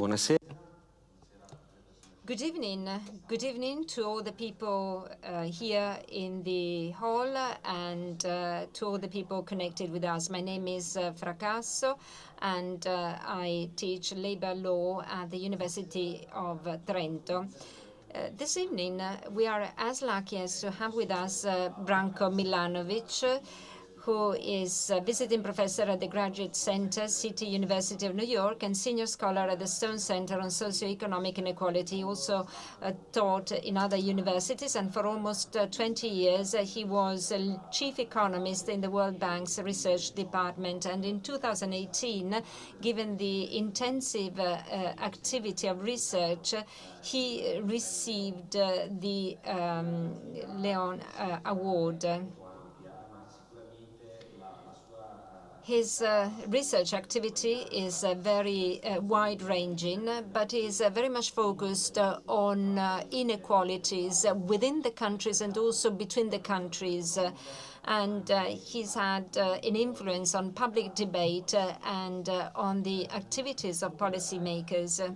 Buonasera. Good evening. Good evening to all the people here in the hall and to all the people connected with us. My name is Fracasso, and I teach labor law at the University of Trento. This evening, we are as lucky as to have with us Branko MILANOVIC, who is a visiting professor at the Graduate Center, City University of New York, and senior scholar at the Stone Center on Socioeconomic Inequality. He also taught in other universities, and for almost 20 years, he was a chief economist in the World Bank's research department. And in 2018, given the intensive activity of research, he received the Leon Award. His research activity is very wide-ranging, but is very much focused on inequalities within the countries and also between the countries. And he's had an influence on public debate and on the activities of policymakers.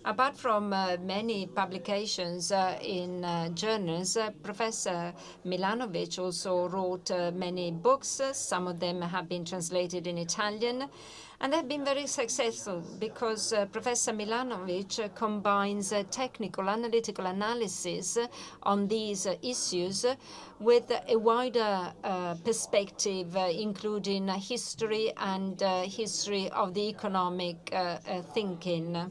Apart from many publications in journals, Professor MILANOVIC also wrote many books. Some of them have been translated in Italian, and they've been very successful because Professor MILANOVIC combines technical analytical analysis on these issues with a wider perspective, including history and history of the economic thinking.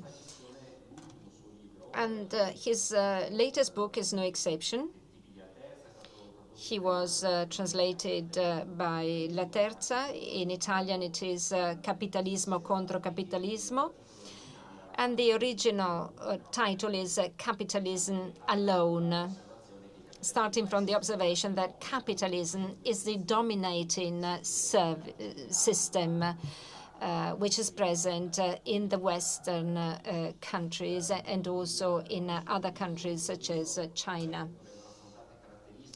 And his latest book is no exception. He was translated by La Terza. In Italian, it is Capitalismo contro capitalismo. And the original title is Capitalism Alone, starting from the observation that capitalism is the dominating system which is present in the Western countries and also in other countries such as China.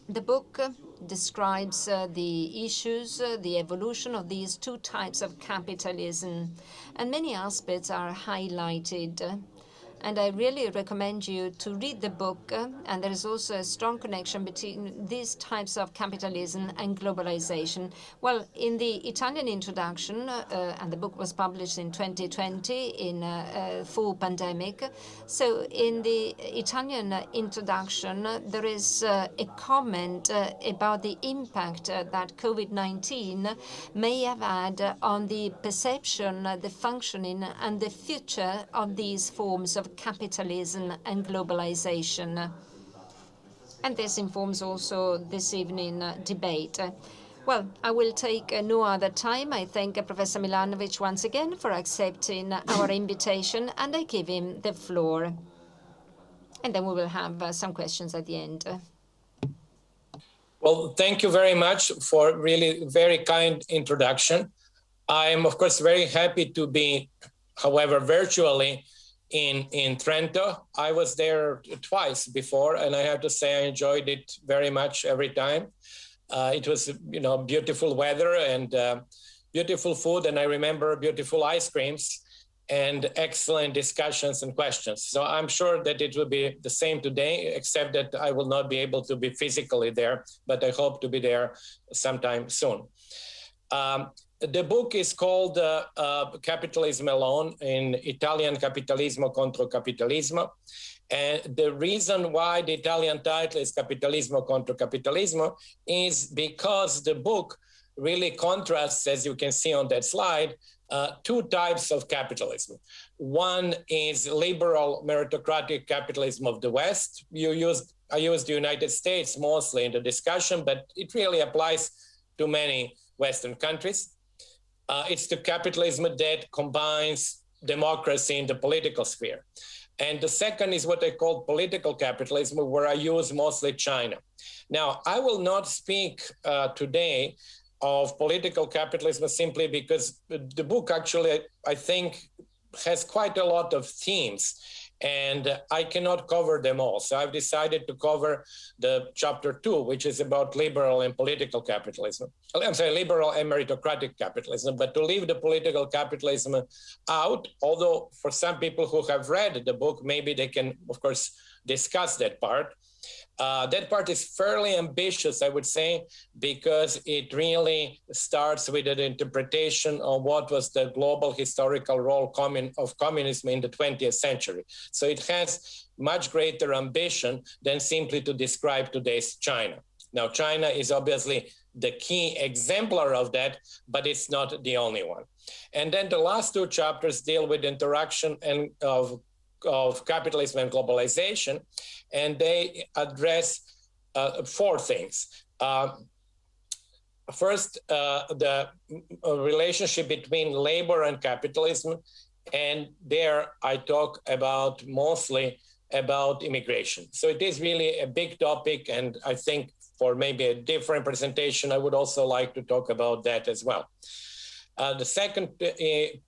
The book describes the issues, the evolution of these two types of capitalism, and many aspects are highlighted. And I really recommend you to read the book. And there is also a strong connection between these types of capitalism and globalization. Well, in the Italian introduction, and the book was published in 2020 in a full pandemic. So in the Italian introduction, there is a comment about the impact that COVID-19 may have had on the perception, the functioning, and the future of these forms of capitalism and globalization. And this informs also this evening debate. Well, I will take no other time. I thank Professor MILANOVIC once again for accepting our invitation, and I give him the floor. And then we will have some questions at the end. Well, thank you very much for really very kind introduction. I am, of course, very happy to be, however, virtually in Trento. I was there twice before, and I have to say I enjoyed it very much every time. It was, beautiful weather and beautiful food, and I remember beautiful ice creams and excellent discussions and questions. So I'm sure that it will be the same today, except that I will not be able to be physically there, but I hope to be there sometime soon. The book is called Capitalism Alone, in Italian Capitalismo contro capitalismo. And the reason why the Italian title is Capitalismo contro capitalismo is because the book really contrasts, as you can see on that slide, two types of capitalism. One is liberal meritocratic capitalism of the West. I used the United States mostly in the discussion, but it really applies to many Western countries. It's the capitalism that combines democracy in the political sphere. And the second is what I call political capitalism, where I use mostly China. Now, I will not speak today of political capitalism simply because the book actually, I think, has quite a lot of themes and I cannot cover them all. So I've decided to cover the chapter 2, which is about liberal and political capitalism. I'm sorry, liberal and meritocratic capitalism, but to leave the political capitalism out, although for some people who have read the book, maybe they can, of course, discuss that part. That part is fairly ambitious, I would say, because it really starts with an interpretation of what was the global historical role of communism in the 20th century. So it has much greater ambition than simply to describe today's China. Now, China is obviously the key exemplar of that, but it's not the only one. And then the last 2 chapters deal with interaction and of capitalism and globalization, and they address 4 things. First, the relationship between labor and capitalism, and there I talk about mostly about immigration. So it is really a big topic, and I think for maybe a different presentation, I would also like to talk about that as well. The second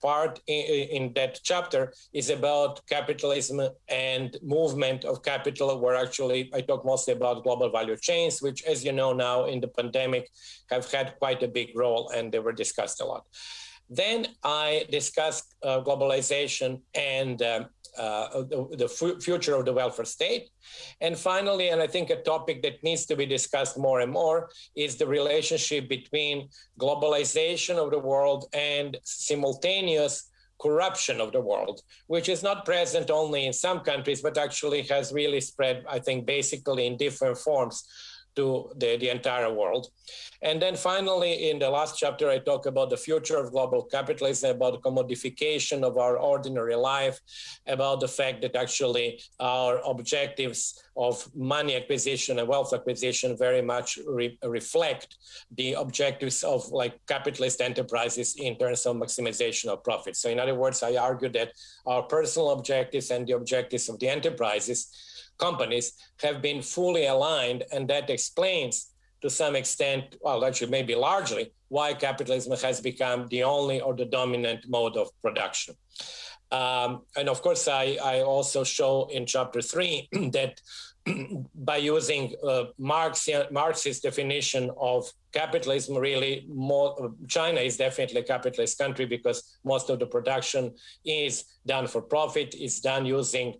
part in that chapter is about capitalism and movement of capital, where actually I talk mostly about global value chains, which, as you know now in the pandemic, have had quite a big role, and they were discussed a lot. Then I discussed globalization and the future of the welfare state. And finally, and I think a topic that needs to be discussed more and more, is the relationship between globalization of the world and simultaneous corruption of the world, which is not present only in some countries, but actually has really spread, I think, basically in different forms to the entire world. And then finally, in the last chapter, I talk about the future of global capitalism, about commodification of our ordinary life, about the fact that actually our objectives of money acquisition and wealth acquisition very much reflect the objectives of like capitalist enterprises in terms of maximization of profits. So in other words, I argue that our personal objectives and the objectives of the companies have been fully aligned, and that explains to some extent, well, actually maybe largely, why capitalism has become the only or the dominant mode of production. And of course, I also show in chapter 3 that by using Marxist definition of capitalism, really China is definitely a capitalist country because most of the production is done for profit, is done using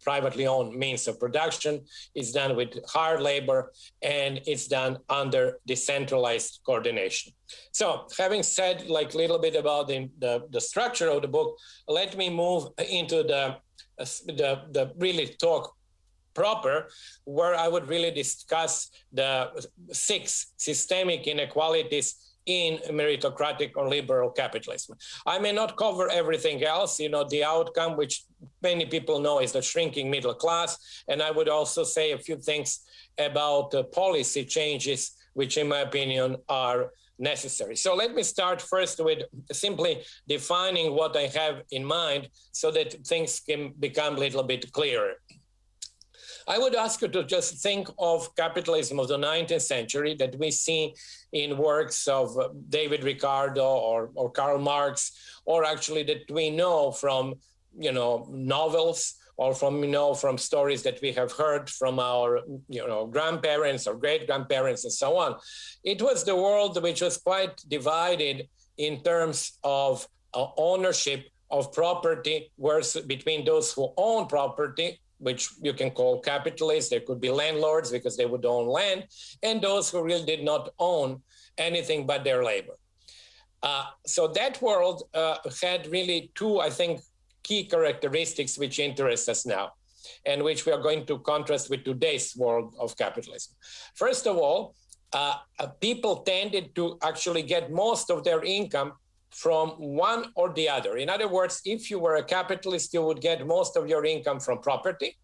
privately owned means of production, it's done with hard labor, and it's done under decentralized coordination. So having said like a little bit about the structure of the book, let me move into the really talk proper, where I would really discuss the 6 systemic inequalities in meritocratic or liberal capitalism. I may not cover everything else, the outcome, which many people know, is the shrinking middle class. And I would also say a few things about policy changes, which in my opinion are necessary. So let me start first with simply defining what I have in mind so that things can become a little bit clearer. I would ask you to just think of capitalism of the 19th century that we see in works of David Ricardo or Karl Marx, or actually that we know from, novels or from stories that we have heard from our, grandparents or great-grandparents and so on. It was the world which was quite divided in terms of ownership of property, between those who own property, which you can call capitalists. There could be landlords because they would own land, and those who really did not own anything but their labor. So that world had really 2, I think, key characteristics which interest us now, and which we are going to contrast with today's world of capitalism. First of all, people tended to actually get most of their income from one or the other. In other words, if you were a capitalist, you would get most of your income from property.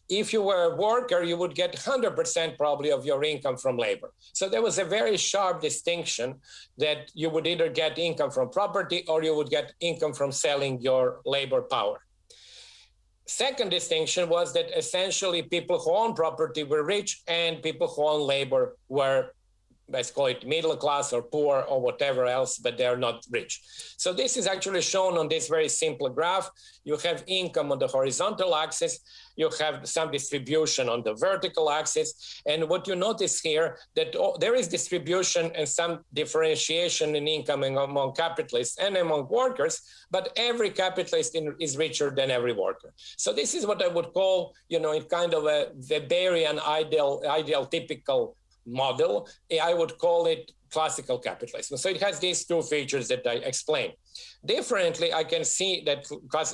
If you were a worker, you would get 100% probably of your income from labor. So there was a very sharp distinction that you would either get income from property or you would get income from selling your labor power. Second distinction was that essentially people who own property were rich and people who own labor were let's call it middle class or poor or whatever else, but they're not rich. So this is actually shown on this very simple graph. You have income on the horizontal axis, you have some distribution on the vertical axis. And what you notice here, that there is distribution and some differentiation in income among capitalists and among workers, but every capitalist is richer than every worker. So this is what I would call, in kind of a Weberian ideal typical model. I would call it classical capitalism. So it has these two features that I explained. Differently, I can see that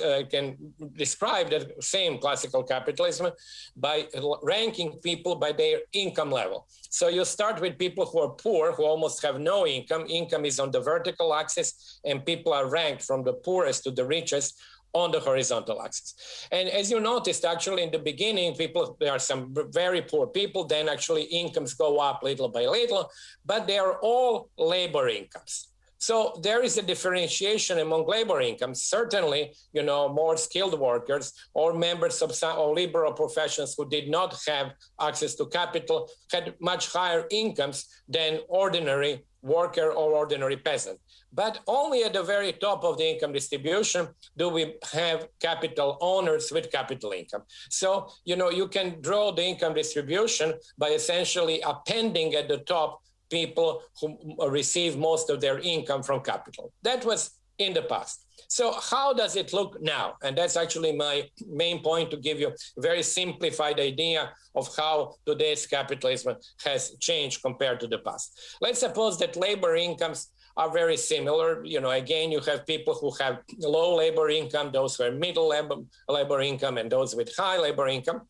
I can describe the same classical capitalism by ranking people by their income level. So you start with people who are poor, who almost have no income. Income is on the vertical axis, and people are ranked from the poorest to the richest on the horizontal axis. And as you noticed, actually in the beginning, there are some very poor people, then actually incomes go up little by little, but they are all labor incomes. So there is a differentiation among labor incomes. Certainly, more skilled workers or members of some or liberal professions who did not have access to capital had much higher incomes than ordinary worker or ordinary peasant. But only at the very top of the income distribution do we have capital owners with capital income. So, you can draw the income distribution by essentially appending at the top people who receive most of their income from capital. That was in the past. So how does it look now? And that's actually my main point, to give you a very simplified idea of how today's capitalism has changed compared to the past. Let's suppose that labor incomes are very similar. Again, you have people who have low labor income, those who are middle labor income, and those with high labor income.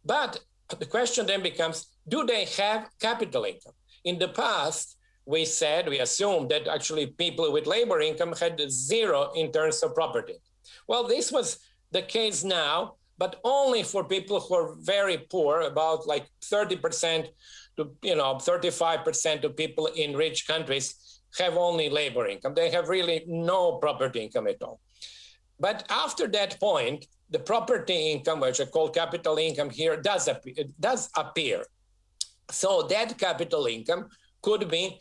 But the question then becomes, do they have capital income? In the past, we assumed that actually people with labor income had zero in terms of property. Well, this was the case now, but only for people who are very poor, about like 30% to 35% of people in rich countries have only labor income. They have really no property income at all. But after that point, the property income, which I call capital income here, does appear. So that capital income could be,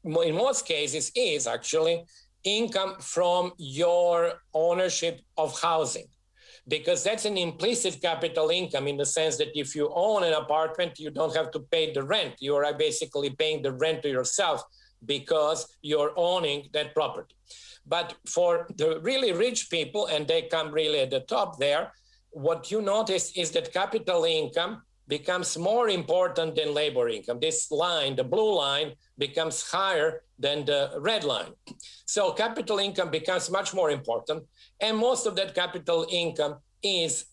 in most cases, is actually income from your ownership of housing, because that's an implicit capital income in the sense that if you own an apartment, you don't have to pay the rent. You are basically paying the rent to yourself because you're owning that property. But for the really rich people, and they come really at the top there, what you notice is that capital income becomes more important than labor income. This line, the blue line, becomes higher than the red line. So capital income becomes much more important, and most of that capital income is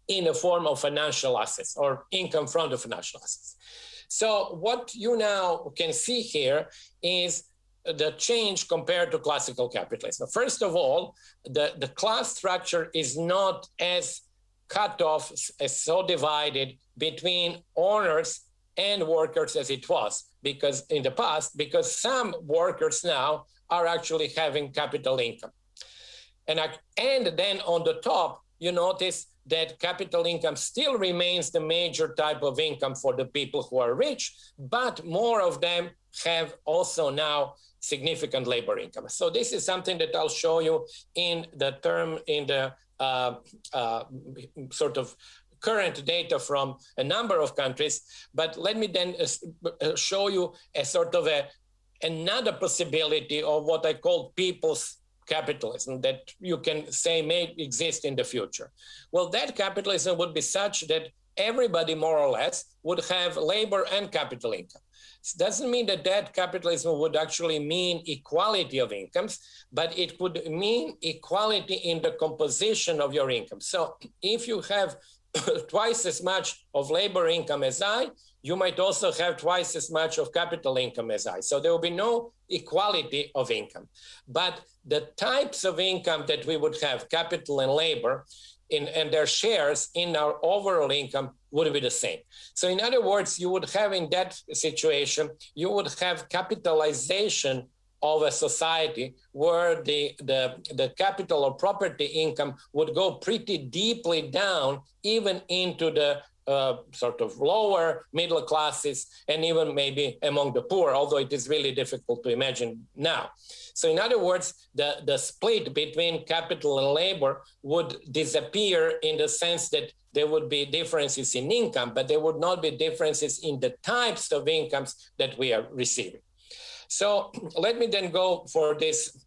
in the form of financial assets or income from the financial assets. So what you now can see here is the change compared to classical capitalism. First of all, the class structure is not as cut off, as so divided between owners and workers as it was, because in the past, because some workers now are actually having capital income. And then on the top, you notice that capital income still remains the major type of income for the people who are rich, but more of them have also now significant labor income. So this is something that I'll show you in the sort of current data from a number of countries. But let me then show you a sort of another possibility of what I call people's capitalism that you can say may exist in the future. Well, that capitalism would be such that everybody more or less would have labor and capital income. It doesn't mean that capitalism would actually mean equality of incomes, but it would mean equality in the composition of your income. So if you have twice as much of labor income as I, you might also have twice as much of capital income as I. So there will be no equality of income. But the types of income that we would have, capital and labor, and their shares in our overall income would be the same. So in other words, you would have in that situation, you would have capitalization of a society where the capital or property income would go pretty deeply down, even into the sort of lower middle classes, and even maybe among the poor, although it is really difficult to imagine now. So in other words, the split between capital and labor would disappear in the sense that there would be differences in income, but there would not be differences in the types of incomes that we are receiving. So let me then go for this,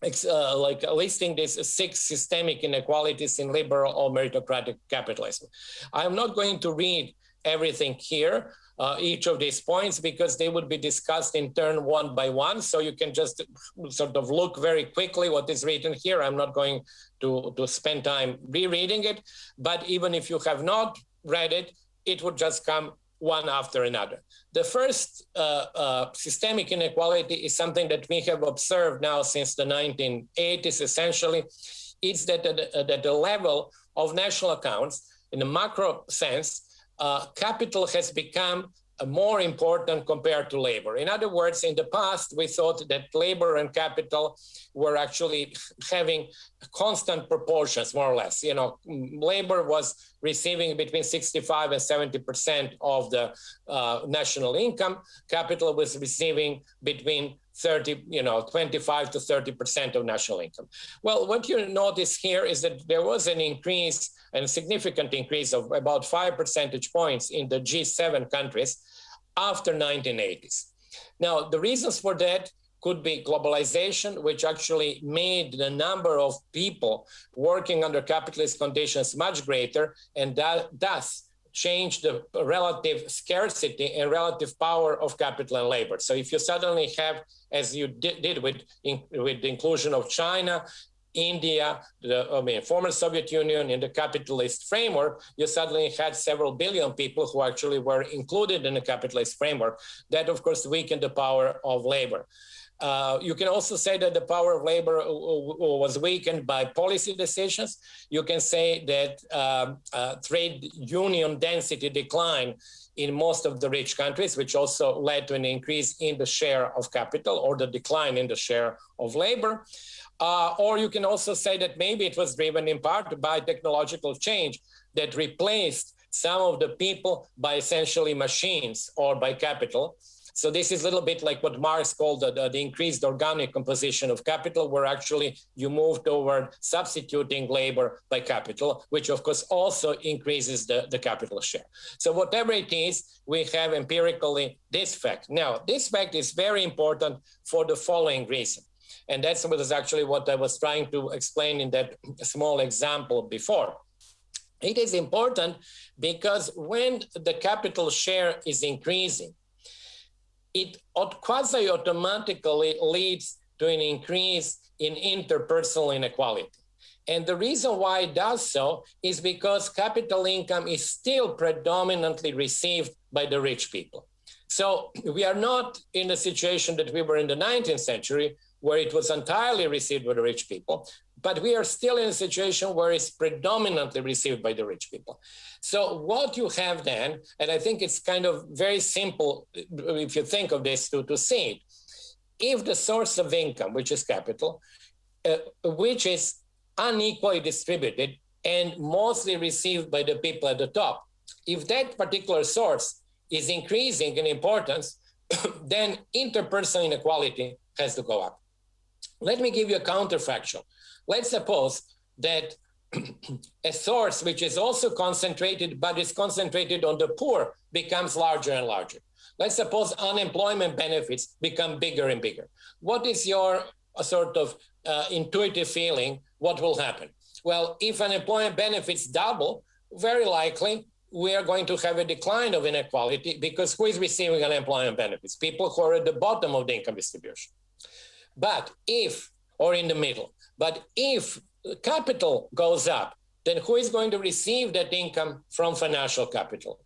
like listing these 6 systemic inequalities in liberal or meritocratic capitalism. I'm not going to read everything here, each of these points, because they would be discussed in turn one by one. So you can just sort of look very quickly what is written here. I'm not going to spend time rereading it, but even if you have not read it, it would just come one after another. The first systemic inequality is something that we have observed now since the 1980s, essentially. It's that at the level of national accounts, in the macro sense, capital has become more important compared to labor. In other words, in the past, we thought that labor and capital were actually having constant proportions, more or less. You know, labor was receiving between 65 and 70% of the national income. Capital was receiving between 25 to 30% of national income. Well, what you notice here is that there was an increase, and a significant increase of about 5 percentage points in the G7 countries after 1980s. Now, the reasons for that could be globalization, which actually made the number of people working under capitalist conditions much greater, and that thus changed the relative scarcity and relative power of capital and labor. So if you suddenly have, as you did with the inclusion of China, India, former Soviet Union in the capitalist framework, you suddenly had several billion people who actually were included in the capitalist framework. That, of course, weakened the power of labor. You can also say that the power of labor was weakened by policy decisions. You can say that trade union density declined in most of the rich countries, which also led to an increase in the share of capital or the decline in the share of labor. Or you can also say that maybe it was driven in part by technological change that replaced some of the people by essentially machines or by capital. So this is a little bit like what Marx called the increased organic composition of capital, where actually you move toward substituting labor by capital, which of course also increases the capital share. So whatever it is, we have empirically this fact. Now, this fact is very important for the following reason. And that's actually what I was trying to explain in that small example before. It is important because when the capital share is increasing, it quasi-automatically leads to an increase in interpersonal inequality. And the reason why it does so is because capital income is still predominantly received by the rich people. So we are not in the situation that we were in the 19th century, where it was entirely received by the rich people, but we are still in a situation where it's predominantly received by the rich people. So what you have then, and I think it's kind of very simple if you think of this to see it, if the source of income, which is capital, which is unequally distributed and mostly received by the people at the top, if that particular source is increasing in importance, then interpersonal inequality has to go up. Let me give you a counterfactual. Let's suppose that a source which is also concentrated, but is concentrated on the poor, becomes larger and larger. Let's suppose unemployment benefits become bigger and bigger. What is your sort of intuitive feeling? What will happen? Well, if unemployment benefits double, very likely we are going to have a decline of inequality, because who is receiving unemployment benefits? People who are at the bottom of the income distribution. But if, or in the middle, but if capital goes up, then who is going to receive that income from financial capital?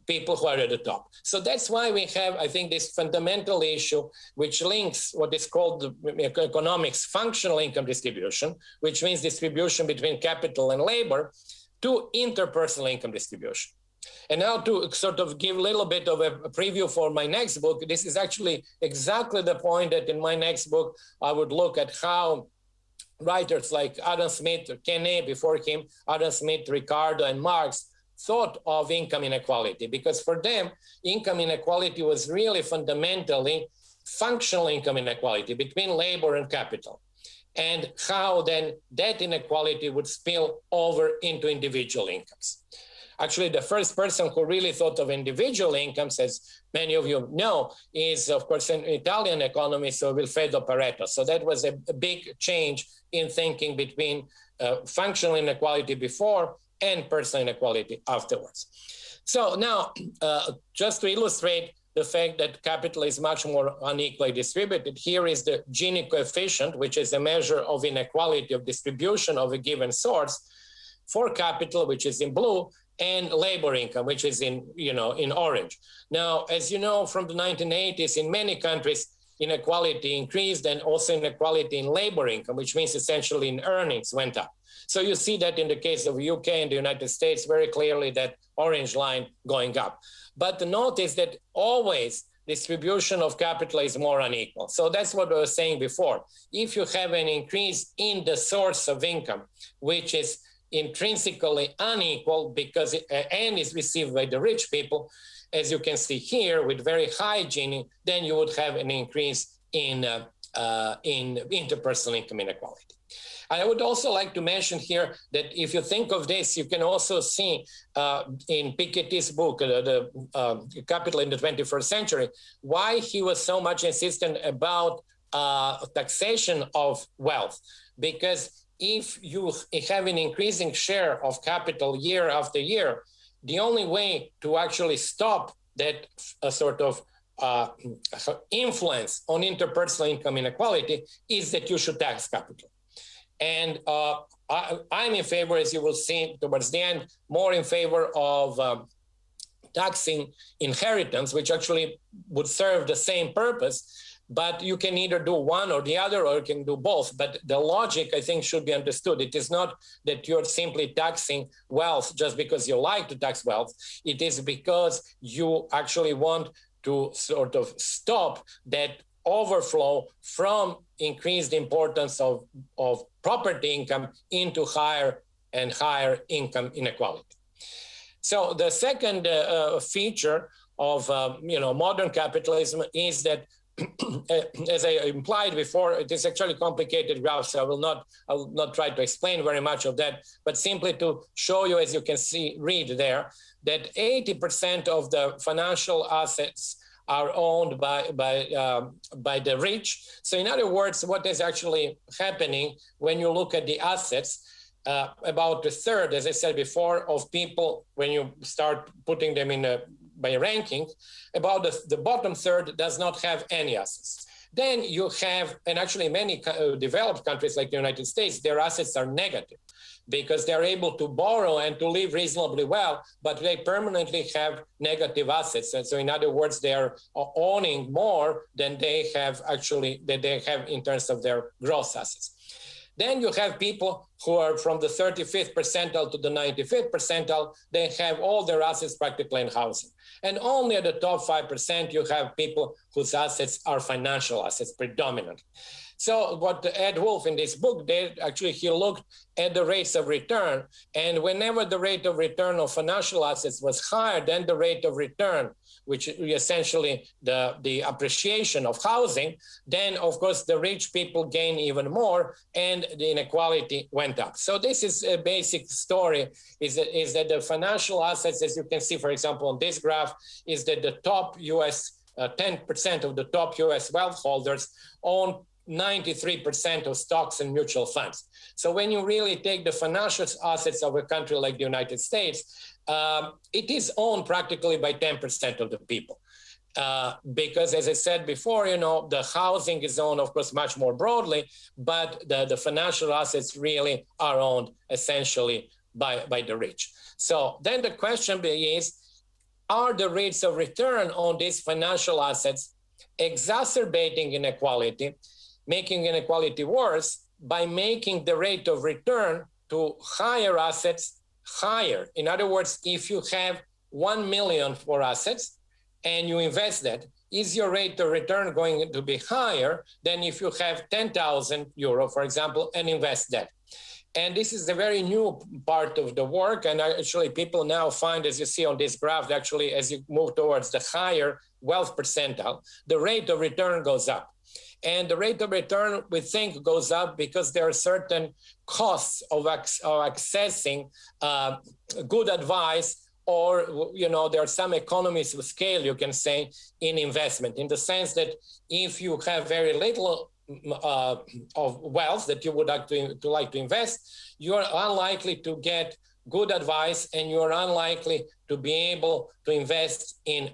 People who are at the top. So that's why we have, I think, this fundamental issue which links what is called the economics functional income distribution, which means distribution between capital and labor, to interpersonal income distribution. And now to sort of give a little bit of a preview for my next book, this is actually exactly the point that in my next book, I would look at how writers like Adam Smith, Kenne before him, Adam Smith, Ricardo, and Marx thought of income inequality, because for them, income inequality was really fundamentally functional income inequality between labor and capital, and how then that inequality would spill over into individual incomes. Actually, the first person who really thought of individual incomes, as many of you know, is, of course, an Italian economist, Wilfredo Pareto. So that was a big change in thinking between functional inequality before and personal inequality afterwards. So now, just to illustrate the fact that capital is much more unequally distributed, here is the Gini coefficient, which is a measure of inequality of distribution of a given source for capital, which is in blue, and labor income, which is in orange. Now, as you know, from the 1980s, in many countries, inequality increased, and also inequality in labor income, which means essentially in earnings, went up. So you see that in the case of UK and the United States, very clearly that orange line going up. But notice that always distribution of capital is more unequal. So that's what I was saying before. If you have an increase in the source of income, which is intrinsically unequal because and is received by the rich people, as you can see here with very high Gini, then you would have an increase in interpersonal income inequality. I would also like to mention here that if you think of this, you can also see in Piketty's book, the Capital in the 21st Century, why he was so much insistent about taxation of wealth. Because if you have an increasing share of capital year after year, the only way to actually stop that sort of influence on interpersonal income inequality is that you should tax capital. And I'm in favor, as you will see towards the end, more in favor of taxing inheritance, which actually would serve the same purpose. But you can either do one or the other, or you can do both. But the logic, I think, should be understood. It is not that you're simply taxing wealth just because you like to tax wealth. It is because you actually want to sort of stop that overflow from increased importance of property income into higher and higher income inequality. So the second feature of modern capitalism is that, as I implied before, it is actually complicated graph, so I will not try to explain very much of that, but simply to show you, as you can see, read there, that 80% of the financial assets are owned by the rich. So in other words, what is actually happening when you look at the assets, about a third, as I said before, of people, when you start putting them in by ranking, about the bottom third does not have any assets. Then you have, and actually many developed countries like the United States, their assets are negative because they're able to borrow and to live reasonably well, but they permanently have negative assets. And so in other words, they're owning more than they have in terms of their gross assets. Then you have people who are from the 35th percentile to the 95th percentile. They have all their assets practically in housing. And only at the top 5%, you have people whose assets are financial assets predominantly. So what Ed Wolf in this book did, actually, he looked at the rates of return. And whenever the rate of return of financial assets was higher than the rate of return, which is essentially the appreciation of housing, then, of course, the rich people gain even more and the inequality went up. So this is a basic story, is that the financial assets, as you can see, for example, on this graph, is that the top US, 10% of the top US wealth holders own 93% of stocks and mutual funds. So when you really take the financial assets of a country like the United States, it is owned practically by 10% of the people. Because as I said before, the housing is owned, of course, much more broadly, but the financial assets really are owned essentially by the rich. So then the question is, are the rates of return on these financial assets exacerbating inequality, making inequality worse by making the rate of return to higher assets higher? In other words, if you have 1 million for assets and you invest that, is your rate of return going to be higher than if you have 10,000 euro, for example, and invest that? And this is a very new part of the work. And actually people now find, as you see on this graph, actually, as you move towards the higher wealth percentile, the rate of return goes up. And the rate of return, we think, goes up because there are certain costs of accessing good advice, or, you know, there are some economies of scale, you can say, in investment, in the sense that if you have very little of wealth that you would like to invest, you are unlikely to get good advice, and you are unlikely to be able to invest in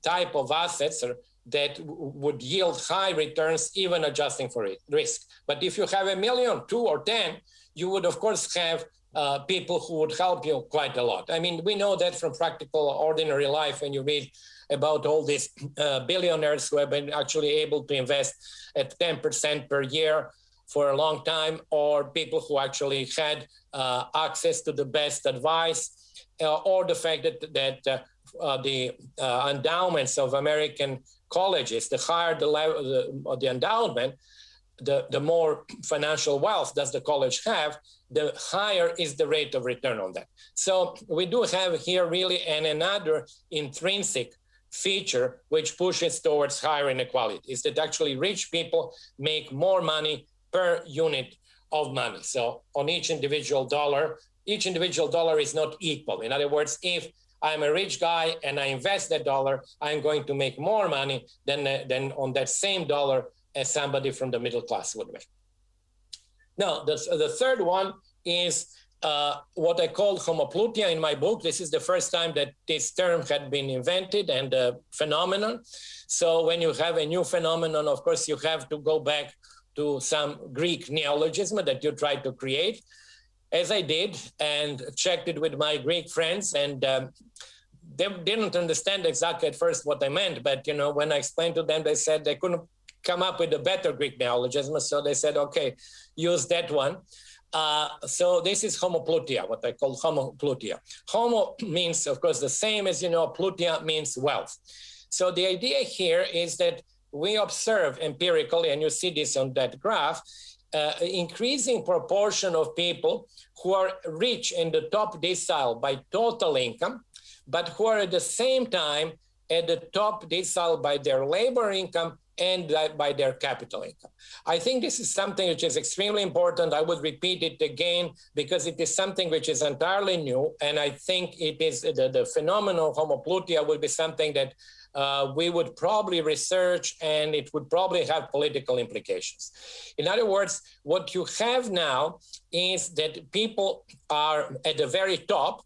type of assets that would yield high returns, even adjusting for risk. But if you have 1 million, 2 or 10, you would, of course, have people who would help you quite a lot. I mean, we know that from practical, ordinary life, when you read about all these billionaires who have been actually able to invest at 10% per year for a long time, or people who actually had access to the best advice, or the fact that the endowments of American colleges, the higher the level of the endowment, the more financial wealth does the college have, the higher is the rate of return on that. So we do have here really another intrinsic feature which pushes towards higher inequality, is that actually rich people make more money per unit of money. So on each individual dollar is not equal. In other words, if I'm a rich guy and I invest that dollar, I'm going to make more money than on that same dollar as somebody from the middle class would make. Now, the third one is what I call homoploutia in my book. This is the first time that this term had been invented, and a phenomenon. So when you have a new phenomenon, of course, you have to go back to some Greek neologism that you tried to create, as I did, and checked it with my Greek friends, and they didn't understand exactly at first what I meant, but, you know, when I explained to them, they said they couldn't come up with a better Greek neologism, so they said, okay, use that one. So this is homoploutia, what I call homoploutia. Homo means, of course, the same as, you know, plutia means wealth. So the idea here is that we observe empirically, and you see this on that graph, increasing proportion of people who are rich in the top decile by total income, but who are at the same time at the top decile by their labor income and by their capital income. I think this is something which is extremely important. I would repeat it again because it is something which is entirely new, and I think it is the phenomenon of homoploutia will be something that we would probably research, and it would probably have political implications. In other words, what you have now is that people are at the very top,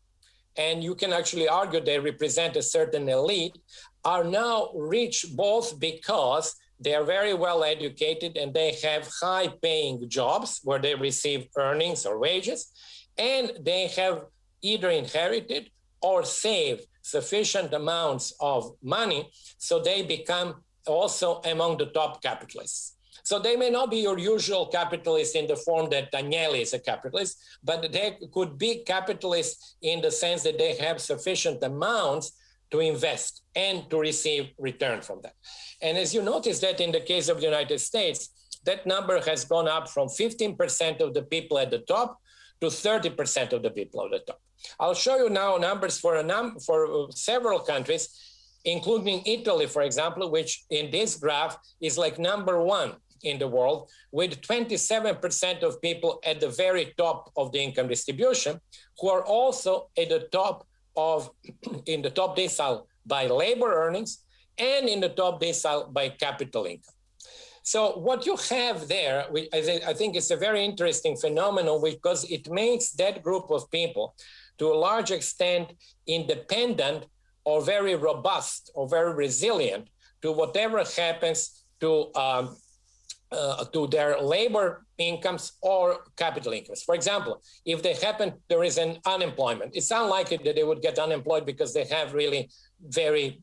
and you can actually argue they represent a certain elite, are now rich both because they are very well educated and they have high paying jobs where they receive earnings or wages, and they have either inherited or saved sufficient amounts of money, so they become also among the top capitalists. So they may not be your usual capitalist in the form that Agnelli is a capitalist, but they could be capitalists in the sense that they have sufficient amounts to invest and to receive return from that. And as you notice that in the case of the United States, that number has gone up from 15% of the people at the top to 30% of the people at the top. I'll show you now numbers for several countries, including Italy, for example, which in this graph is like number one in the world, with 27% of people at the very top of the income distribution, who are also at the top of, in the top decile by labor earnings and in the top decile by capital income. So what you have there, I think it's a very interesting phenomenon because it makes that group of people to a large extent independent or very robust or very resilient to whatever happens to their labor incomes or capital incomes. For example, if there is an unemployment, it's unlikely that they would get unemployed because they have really very,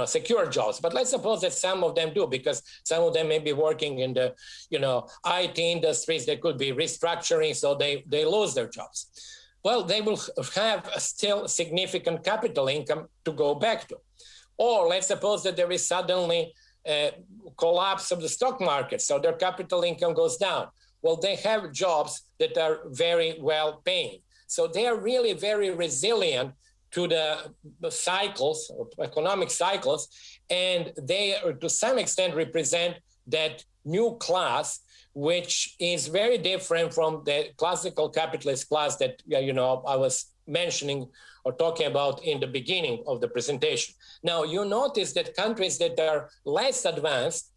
secure jobs. But let's suppose that some of them do, because some of them may be working in the, IT industries. They could be restructuring, so they lose their jobs. Well, they will have a still significant capital income to go back to. Or let's suppose that there is suddenly collapse of the stock market, so their capital income goes down. Well, they have jobs that are very well paying. So they are really very resilient to the cycles, economic cycles, and they, to some extent, represent that new class, which is very different from the classical capitalist class that I was mentioning or talking about in the beginning of the presentation. Now, you notice that countries that are less advanced,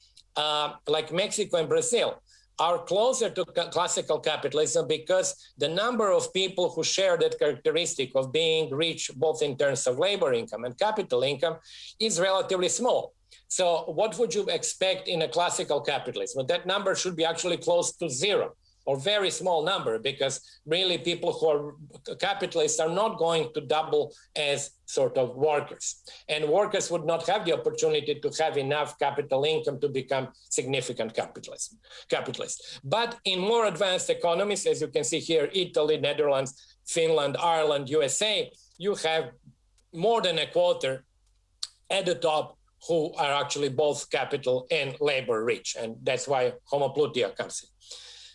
like Mexico and Brazil, are closer to classical capitalism because the number of people who share that characteristic of being rich, both in terms of labor income and capital income, is relatively small. So what would you expect in a classical capitalism? Well, that number should be actually close to zero, or very small number, because really people who are capitalists are not going to double as sort of workers. And workers would not have the opportunity to have enough capital income to become significant capitalists. But in more advanced economies, as you can see here, Italy, Netherlands, Finland, Ireland, USA, you have more than a quarter at the top who are actually both capital and labor rich. And that's why homoploutia comes in.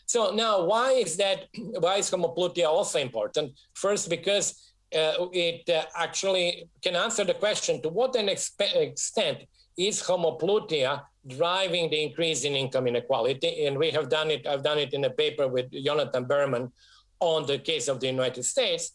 So now, why is homoploutia also important? First, because it actually can answer the question, to what extent is homoploutia driving the increase in income inequality? And we have done it, I've done it in a paper with Jonathan Berman on the case of the United States.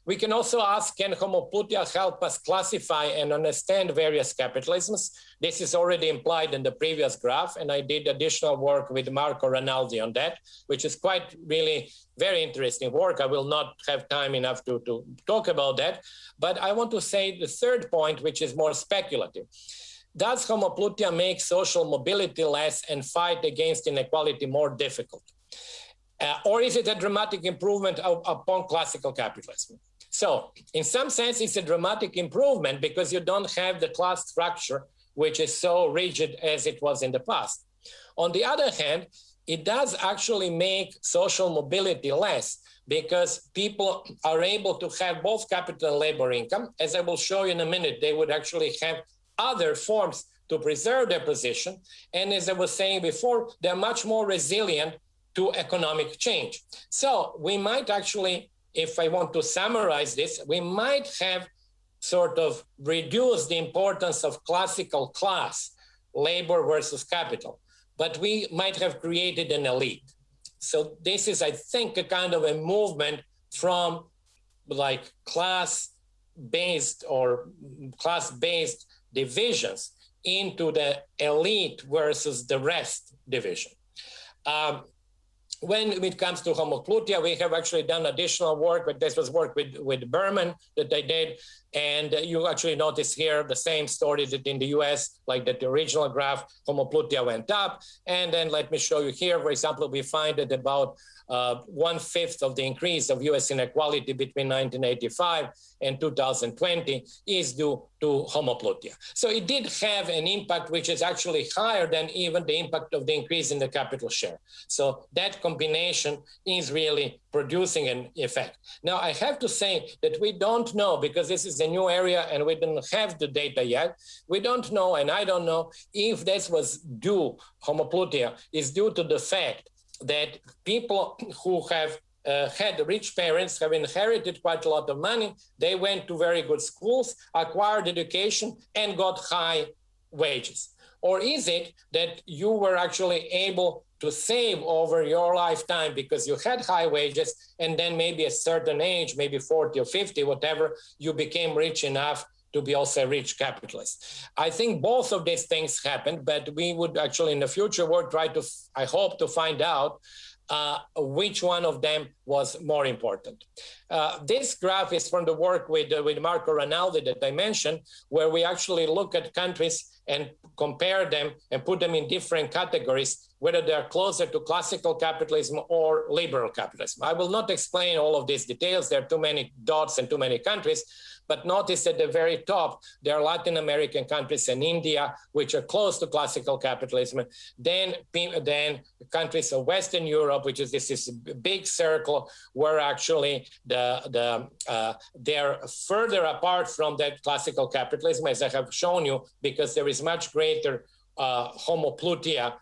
We can also ask, can homoploutia help us classify and understand various capitalisms? This is already implied in the previous graph, and I did additional work with Marco Rinaldi on that, which is quite really very interesting work. I will not have time enough to talk about that, but I want to say the third point, which is more speculative. Does homoploutia make social mobility less and fight against inequality more difficult? Or is it a dramatic improvement upon classical capitalism? So in some sense, it's a dramatic improvement because you don't have the class structure, which is so rigid as it was in the past. On the other hand, it does actually make social mobility less because people are able to have both capital and labor income. As I will show you in a minute, they would actually have other forms to preserve their position. And as I was saying before, they're much more resilient to economic change. So we might actually, if I want to summarize this, we might have sort of reduced the importance of classical class, labor versus capital, but we might have created an elite. So this is, I think, a kind of a movement from like class-based divisions into the elite versus the rest division. When it comes to homoploutia, we have actually done additional work, but this was work with Berman that I did. And you actually notice here the same story that in the US, like that the original graph, homoploutia went up. And then let me show you here, for example, we find that about 1/5 of the increase of US inequality between 1985 and 2020 is due to homoploutia. So it did have an impact which is actually higher than even the impact of the increase in the capital share. So that combination is really producing an effect. Now, I have to say that we don't know, because this is a new area and we don't have the data yet. We don't know, and I don't know, if this was due, homoploutia is due to the fact that people who have had rich parents, have inherited quite a lot of money, they went to very good schools, acquired education, and got high wages. Or is it that you were actually able to save over your lifetime because you had high wages, and then maybe at a certain age, maybe 40 or 50, whatever, you became rich enough to be also a rich capitalist? I think both of these things happened, but we would actually in the future work try to, I hope, to find out which one of them was more important. This graph is from the work with Marco Rinaldi that I mentioned, where we actually look at countries and compare them and put them in different categories, whether they're closer to classical capitalism or liberal capitalism. I will not explain all of these details. There are too many dots and too many countries. But notice at the very top, there are Latin American countries and India, which are close to classical capitalism. Then countries of Western Europe, which is this big circle, where actually they're further apart from that classical capitalism, as I have shown you, because there is much greater homoploutia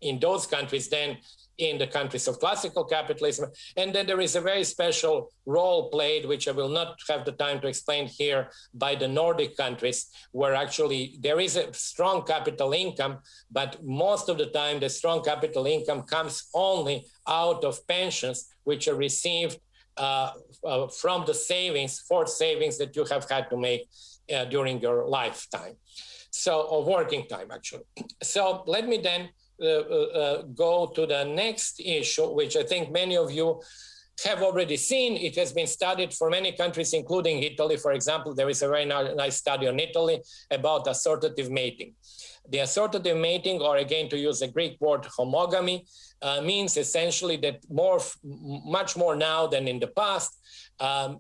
in those countries than in the countries of classical capitalism. And then there is a very special role played, which I will not have the time to explain here, by the Nordic countries, where actually there is a strong capital income, but most of the time the strong capital income comes only out of pensions, which are received from the savings, forced savings that you have had to make during your lifetime. So, or working time, actually. So let me then go to the next issue, which I think many of you have already seen. It has been studied for many countries, including Italy. For example, there is a very nice study on Italy about assortative mating. The assortative mating, or again, to use a Greek word, homogamy, means essentially that much more now than in the past,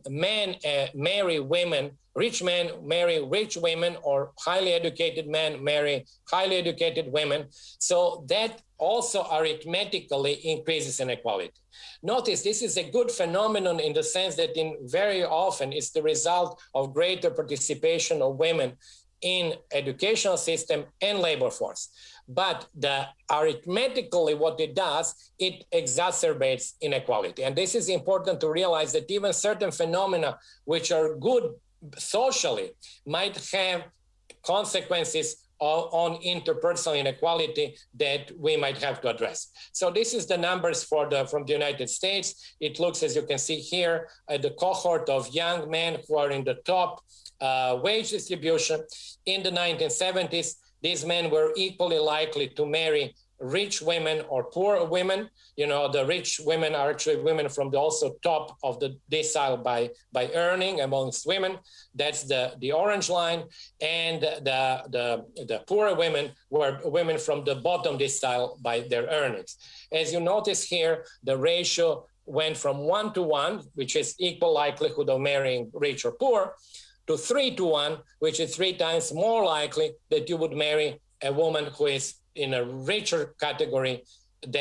men marry women, rich men marry rich women, or highly educated men marry highly educated women. So that also arithmetically increases inequality. Notice this is a good phenomenon in the sense that very often it's the result of greater participation of women in educational system and labor force. But arithmetically what it does, it exacerbates inequality. And this is important to realize, that even certain phenomena which are good socially might have consequences on interpersonal inequality that we might have to address. So this is the numbers from the United States. It looks, as you can see here, at the cohort of young men who are in the top wage distribution. In the 1970s, these men were equally likely to marry rich women or poor women. You know, the rich women are actually women from the also top of the decile by earning amongst women. That's the orange line. And the poorer women were women from the bottom decile by their earnings. As you notice here, the ratio went from 1 to 1, which is equal likelihood of marrying rich or poor, to 3 to 1, which is 3 times more likely that you would marry a woman who is in a richer category,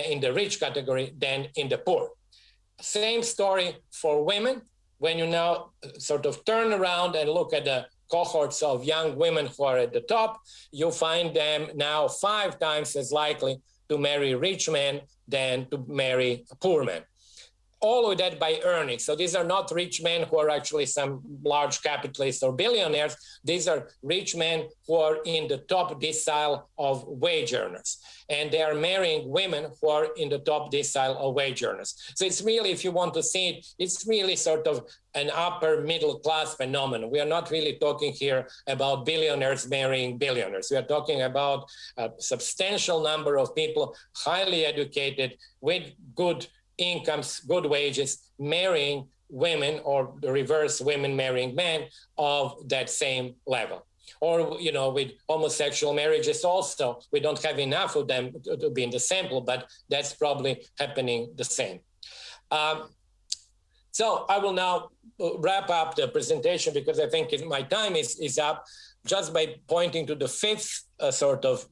in the rich category, than in the poor. Same story for women. When you now sort of turn around and look at the cohorts of young women who are at the top, you find them now 5 times as likely to marry rich men than to marry poor men. All of that by earning. So these are not rich men who are actually some large capitalists or billionaires. These are rich men who are in the top decile of wage earners. And they are marrying women who are in the top decile of wage earners. So it's really, if you want to see it, it's really sort of an upper middle class phenomenon. We are not really talking here about billionaires marrying billionaires. We are talking about a substantial number of people, highly educated, with good incomes, good wages, marrying women, or the reverse, women marrying men of that same level. Or, you know, with homosexual marriages also, we don't have enough of them to be in the sample, but that's probably happening the same. So I will now wrap up the presentation, because I think my time is up, just by pointing to the fifth sort of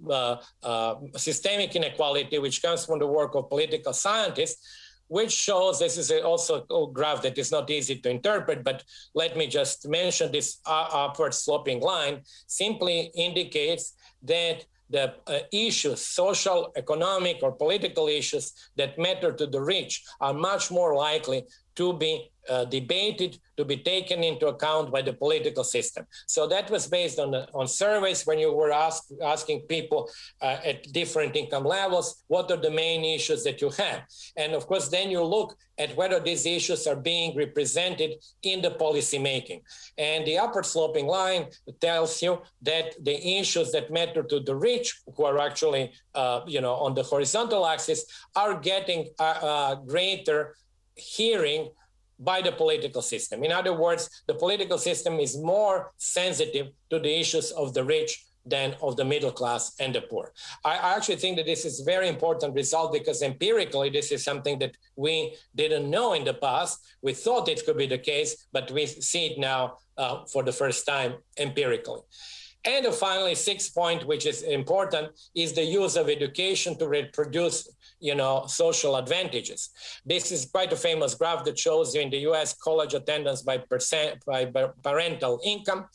systemic inequality, which comes from the work of political scientists, which shows, this is also a graph that is not easy to interpret, but let me just mention this upward sloping line simply indicates that the issues, social, economic, or political issues that matter to the rich are much more likely to be debated, to be taken into account by the political system. So that was based on surveys when you were asking people at different income levels, what are the main issues that you have? And of course, then you look at whether these issues are being represented in the policy making. And the upward sloping line tells you that the issues that matter to the rich, who are actually on the horizontal axis, are getting greater hearing by the political system. In other words, the political system is more sensitive to the issues of the rich than of the middle class and the poor. I actually think that this is a very important result, because empirically, this is something that we didn't know in the past. We thought it could be the case, but we see it now for the first time empirically. And finally, sixth point, which is important, is the use of education to reproduce social advantages. This is quite a famous graph that shows you in the US college attendance by parental income.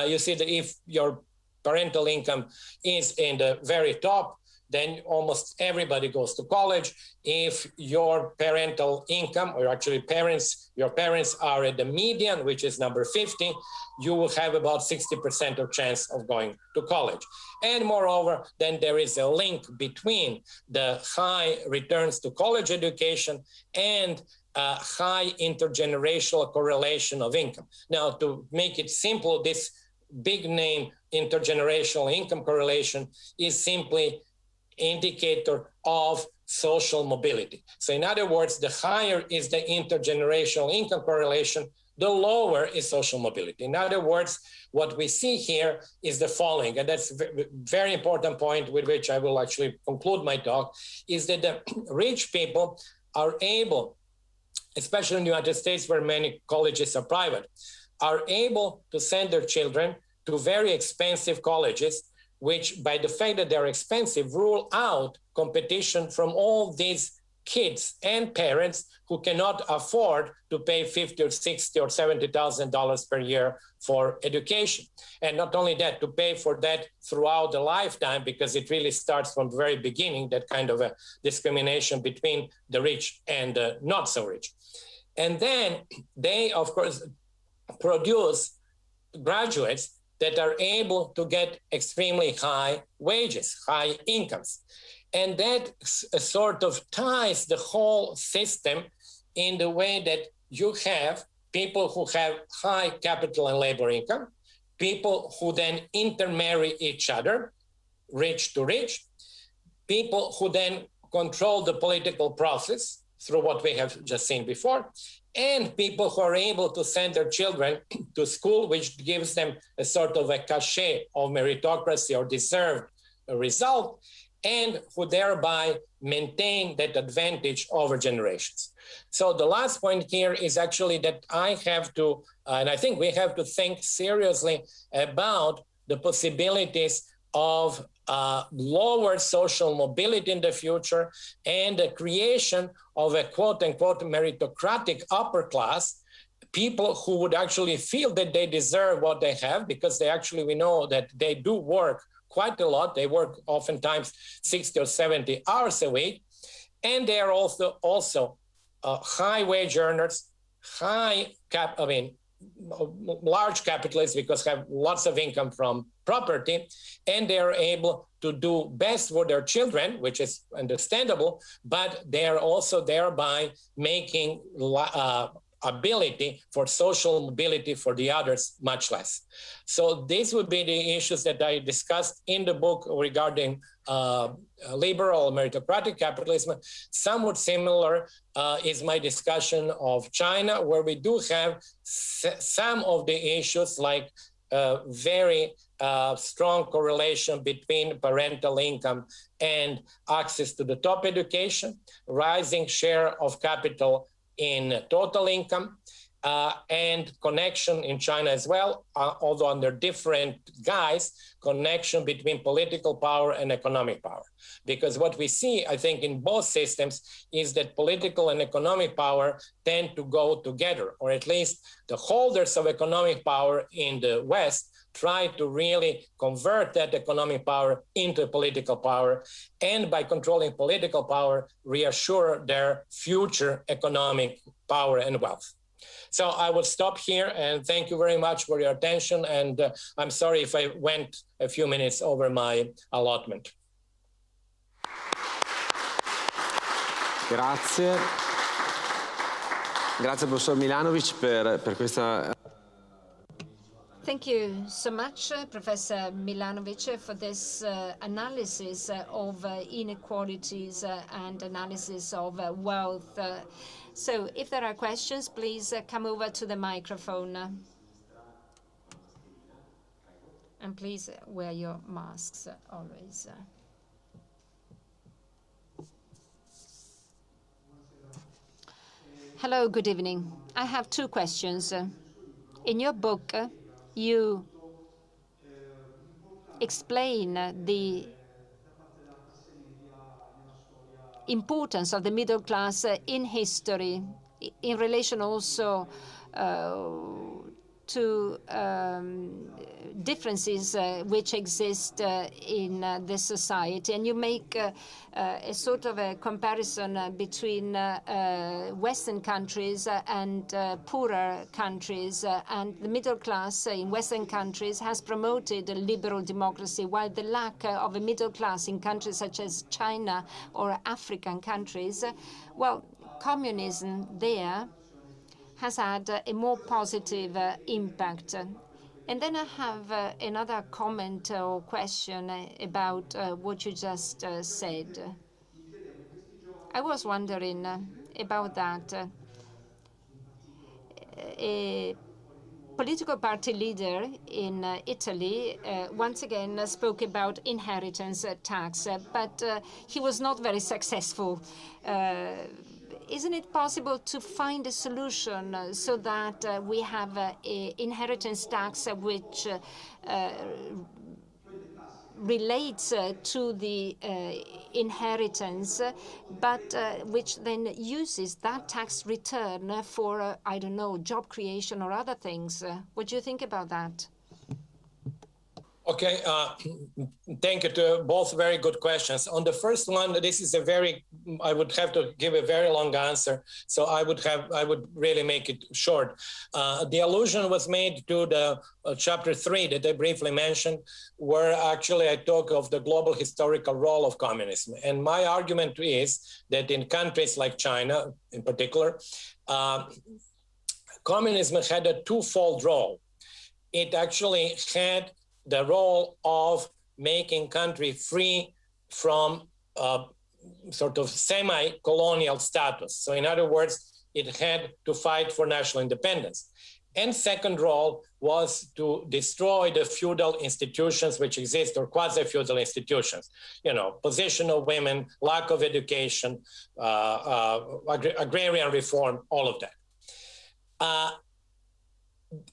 You see that if your parental income is in the very top, then almost everybody goes to college. If your parental income, or actually your parents are at the median, which is number 50, you will have about 60% of chance of going to college. And moreover, then there is a link between the high returns to college education and high intergenerational correlation of income. Now, to make it simple, this big name intergenerational income correlation is simply indicator of social mobility. So in other words, the higher is the intergenerational income correlation, the lower is social mobility. In other words, what we see here is the following, and that's a very important point with which I will actually conclude my talk, is that the rich people are able, especially in the United States where many colleges are private, are able to send their children to very expensive colleges, which by the fact that they're expensive, rule out competition from all these kids and parents who cannot afford to pay $50,000 or $60,000 or $70,000 per year for education. And not only that, to pay for that throughout the lifetime, because it really starts from the very beginning, that kind of a discrimination between the rich and the not so rich. And then they, of course, produce graduates that are able to get extremely high wages, high incomes. And that sort of ties the whole system in the way that you have people who have high capital and labor income, people who then intermarry each other, rich to rich, people who then control the political process through what we have just seen before, and people who are able to send their children to school, which gives them a sort of a cachet of meritocracy or deserved result, and who thereby maintain that advantage over generations. So the last point here is actually that I have to, and I think we have to think seriously about the possibilities of lower social mobility in the future and the creation of a quote-unquote meritocratic upper class, people who would actually feel that they deserve what they have, because they actually, we know that they do work quite a lot. They work oftentimes 60 or 70 hours a week. And they are also high wage earners, large capitalists because have lots of income from property, and they are able to do best for their children, which is understandable, but they are also thereby making ability for social mobility for the others much less. So these would be the issues that I discussed in the book regarding liberal meritocratic capitalism. Somewhat similar is my discussion of China, where we do have some of the issues like very strong correlation between parental income and access to the top education, rising share of capital in total income, and connection in China as well, although under different guise, connection between political power and economic power. Because what we see, I think, in both systems is that political and economic power tend to go together, or at least the holders of economic power in the West try to really convert that economic power into political power, and by controlling political power, reassure their future economic power and wealth. So I will stop here, and thank you very much for your attention. And I'm sorry if I went a few minutes over my allotment. Grazie. Grazie, professor Milanovic, per questa... Thank you so much, Professor Milanovic, for this analysis of inequalities and analysis of wealth. So if there are questions, please come over to the microphone. And please wear your masks always. Hello, good evening. I have two questions. In your book, you explain the importance of the middle class in history, in relation also to differences which exist in the society. And you make a sort of a comparison between Western countries and poorer countries. And the middle class in Western countries has promoted a liberal democracy, while the lack of a middle class in countries such as China or African countries, well, communism there has had a more positive impact. And then I have another comment or question about what you just said. I was wondering about that. A political party leader in Italy once again spoke about inheritance tax, but he was not very successful. Isn't it possible to find a solution so that we have an inheritance tax which relates to the inheritance, but which then uses that tax return for, I don't know, job creation or other things? What do you think about that? Okay, thank you to both very good questions. On the first one, this is I would have to give a very long answer, so I would really make it short. The allusion was made to the chapter 3 that I briefly mentioned, where actually I talk of the global historical role of communism. And my argument is that in countries like China, in particular, communism had a twofold role. It actually had the role of making country free from sort of semi-colonial status. So in other words, it had to fight for national independence. And second role was to destroy the feudal institutions which exist, or quasi-feudal institutions, position of women, lack of education, agrarian reform, all of that.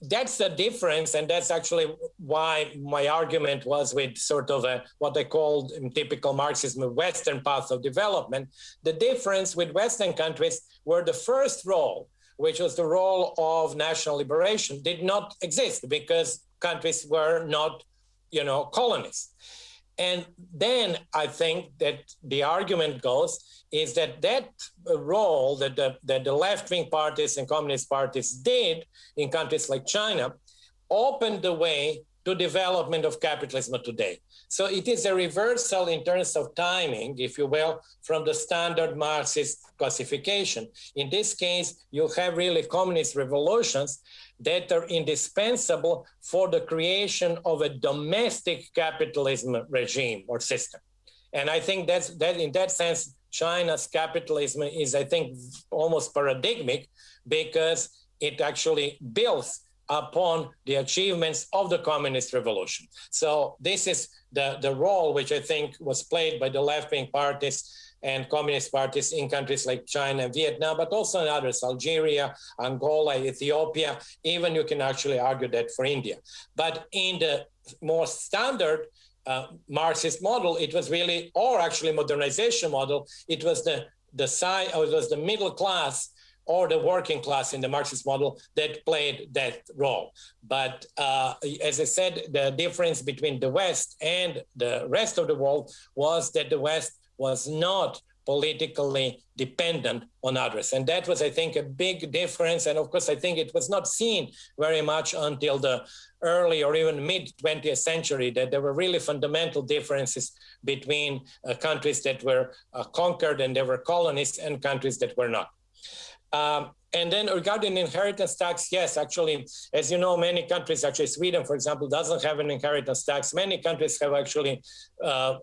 That's the difference, and that's actually why my argument was with sort of what I called in typical Marxism a Western path of development. The difference with Western countries, where the first role, which was the role of national liberation, did not exist because countries were not, colonies. And then I think that the argument goes is that role that the left-wing parties and communist parties did in countries like China opened the way to development of capitalism today. So it is a reversal in terms of timing, if you will, from the standard Marxist classification. In this case, you have really communist revolutions that are indispensable for the creation of a domestic capitalism regime or system. And I think that in that sense, China's capitalism is, I think, almost paradigmic because it actually builds upon the achievements of the communist revolution. So this is the role which I think was played by the left-wing parties and communist parties in countries like China and Vietnam, but also in others, Algeria, Angola, Ethiopia, even you can actually argue that for India. But in the more standard Marxist model, it was really, or actually modernization model, it was the middle class or the working class in the Marxist model that played that role. But as I said, the difference between the West and the rest of the world was that the West was not politically dependent on others. And that was, I think, a big difference. And of course, I think it was not seen very much until the early or even mid-20th century that there were really fundamental differences between countries that were conquered and they were colonies and countries that were not. And then regarding inheritance tax, yes, actually, as you know, many countries, actually Sweden, for example, doesn't have an inheritance tax. Many countries have actually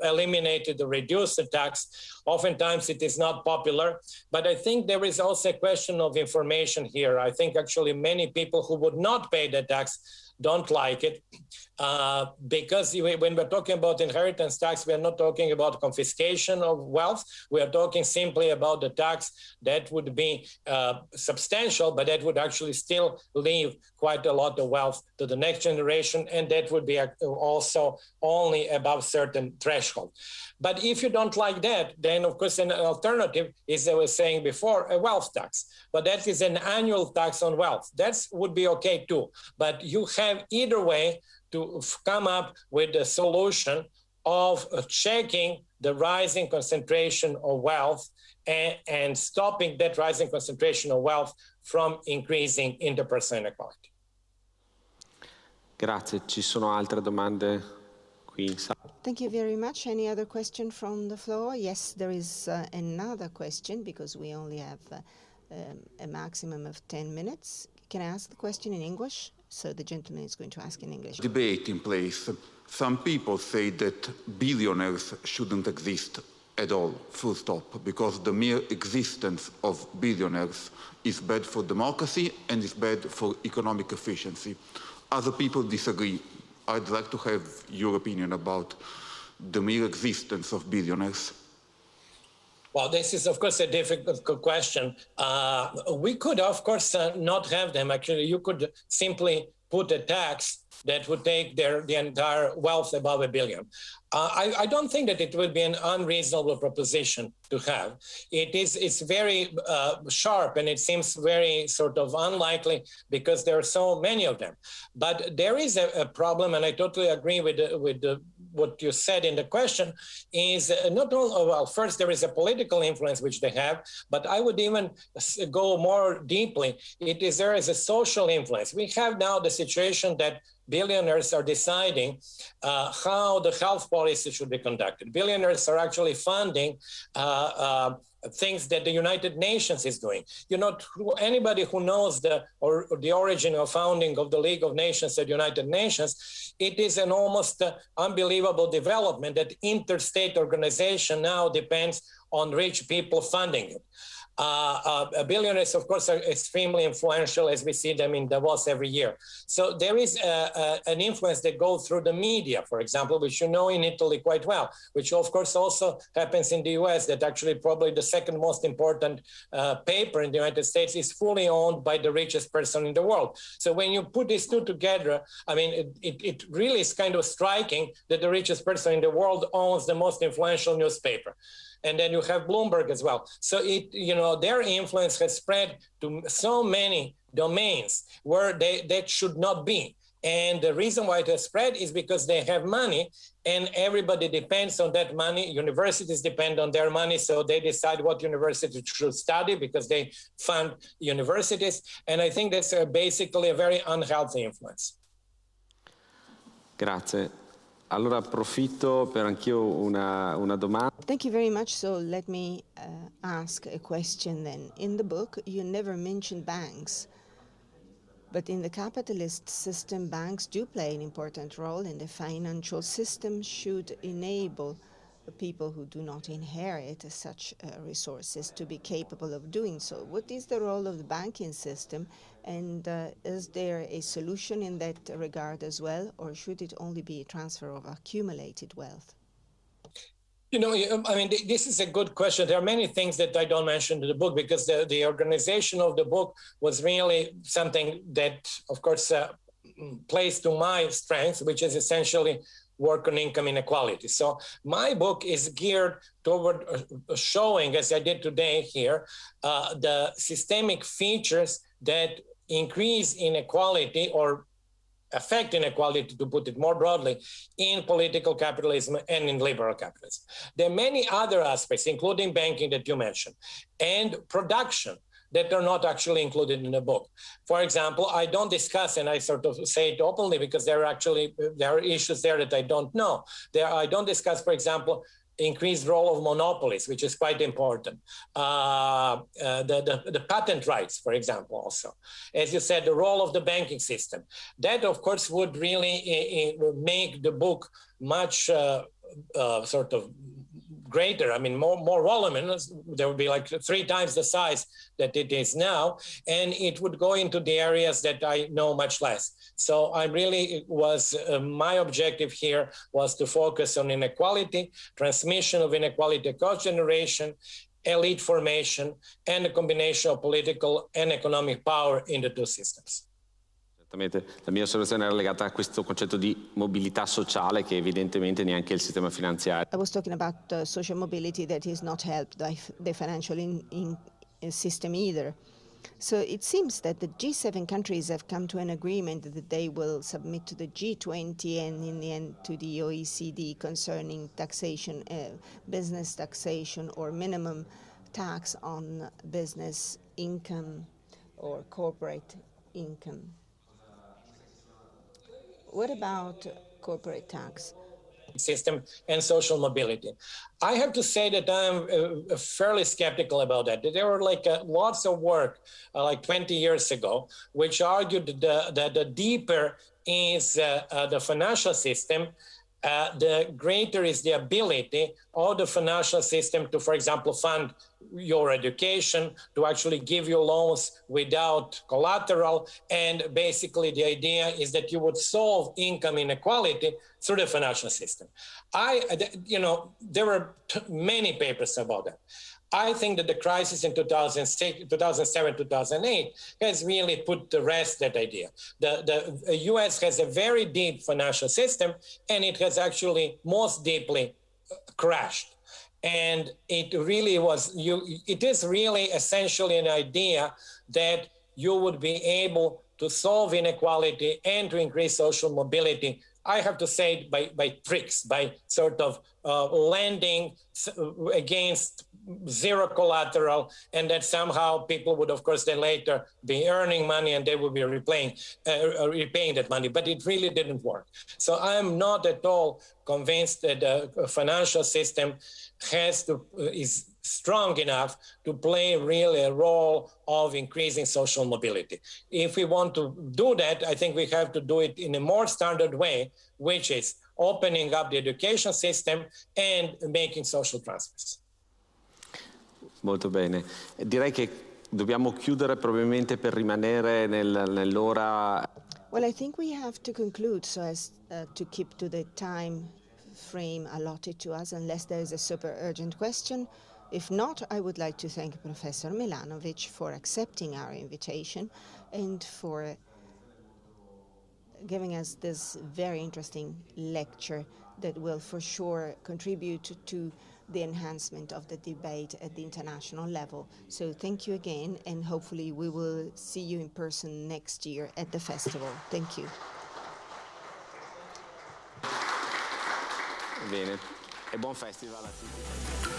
eliminated or reduced the tax. Oftentimes it is not popular, but I think there is also a question of information here. I think actually many people who would not pay the tax don't like it because when we're talking about inheritance tax, we are not talking about confiscation of wealth. We are talking simply about the tax that would be substantial, but that would actually still leave quite a lot of wealth to the next generation, and that would be also only above certain threshold. But if you don't like that, then of course an alternative is, as I was saying before, a wealth tax. But that is an annual tax on wealth. That would be okay too. But you have either way to come up with a solution of checking the rising concentration of wealth and stopping that rising concentration of wealth from increasing interpersonal inequality. Grazie. Ci sono altre domande qui in sala? Thank you very much. Any other question from the floor? Yes, there is another question because we only have a maximum of 10 minutes. Can I ask the question in English? So the gentleman is going to ask in English. Debate in place. Some people say that billionaires shouldn't exist at all, full stop, because the mere existence of billionaires is bad for democracy and is bad for economic efficiency. Other people disagree. I'd like to have your opinion about the mere existence of billionaires. Well, this is, of course, a difficult question. We could, of course, not have them. Actually, you could simply put a tax that would take the entire wealth above $1 billion. I don't think that it would be an unreasonable proposition to have. It's very sharp, and it seems very sort of unlikely because there are so many of them. But there is a problem, and I totally agree with what you said in the question, is not only, well, first there is a political influence which they have, but I would even go more deeply. There is a social influence. We have now the situation that billionaires are deciding how the health policy should be conducted. Billionaires are actually funding things that the United Nations is doing. You know, anybody who knows the origin or founding of the League of Nations at United Nations, it is an almost unbelievable development that interstate organization now depends on rich people funding it. Billionaires, of course, are extremely influential as we see them in Davos every year. So there is an influence that goes through the media, for example, which you know in Italy quite well, which of course also happens in the US, that actually probably the second most important paper in the United States is fully owned by the richest person in the world. So when you put these two together, I mean, it really is kind of striking that the richest person in the world owns the most influential newspaper. And then you have Bloomberg as well. So their influence has spread to so many domains where that should not be. And the reason why it has spread is because they have money and everybody depends on that money. Universities depend on their money, so they decide what university should study because they fund universities. And I think that's basically a very unhealthy influence. Grazie. Allora approfitto per anch'io una domanda. Thank you very much. So let me ask a question then. In the book, you never mentioned banks, but in the capitalist system, banks do play an important role, and the financial system should enable the people who do not inherit such resources to be capable of doing so. What is the role of the banking system, and is there a solution in that regard as well, or should it only be a transfer of accumulated wealth? You know, I mean, this is a good question. There are many things that I don't mention in the book because the organization of the book was really something that, of course, plays to my strengths, which is essentially work on income inequality. So my book is geared toward showing, as I did today here, the systemic features that increase inequality or affect inequality, to put it more broadly, in political capitalism and in liberal capitalism. There are many other aspects, including banking that you mentioned, and production, that are not actually included in the book. For example, I don't discuss, and I sort of say it openly because there are issues there that I don't know. I don't discuss, for example, increased role of monopolies, which is quite important. The patent rights, for example, also. As you said, the role of the banking system. That, of course, would really make the book much sort of greater. I mean, more volume. There would be like 3 times the size that it is now, and it would go into the areas that I know much less. So I really was, my objective here was to focus on inequality, transmission of inequality across generation, elite formation, and a combination of political and economic power in the two systems. La mia osservazione era legata a questo concetto di mobilità sociale che evidentemente neanche il sistema finanziario. I was talking about social mobility that is not helped by the financial system either. So it seems that the G7 countries have come to an agreement that they will submit to the G20 and in the end to the OECD concerning taxation, business taxation or minimum tax on business income or corporate income. What about corporate tax? System and social mobility. I have to say that I'm fairly skeptical about that. There were like lots of work like 20 years ago, which argued that the deeper is the financial system, the greater is the ability of the financial system to, for example, fund your education, to actually give you loans without collateral. And basically the idea is that you would solve income inequality through the financial system. There were many papers about that. I think that the crisis in 2007, 2008 has really put to rest that idea. The US has a very deep financial system, and it has actually most deeply crashed. And it really was, it is really essentially an idea that you would be able to solve inequality and to increase social mobility. I have to say by tricks, by sort of lending against zero collateral, and that somehow people would, of course, then later be earning money and they would be repaying that money. But it really didn't work. So I'm not at all convinced that the financial system is strong enough to play really a role of increasing social mobility. If we want to do that, I think we have to do it in a more standard way, which is opening up the education system and making social transfers. Molto bene. Direi che dobbiamo chiudere probabilmente per rimanere nell'ora. Well, I think we have to conclude so as to keep to the time frame allotted to us, unless there is a super urgent question. If not, I would like to thank Professor Milanovic for accepting our invitation and for giving us this very interesting lecture that will for sure contribute to the enhancement of the debate at the international level. So thank you again, and hopefully we will see you in person next year at the festival. Thank you. Bene, e buon festival a tutti.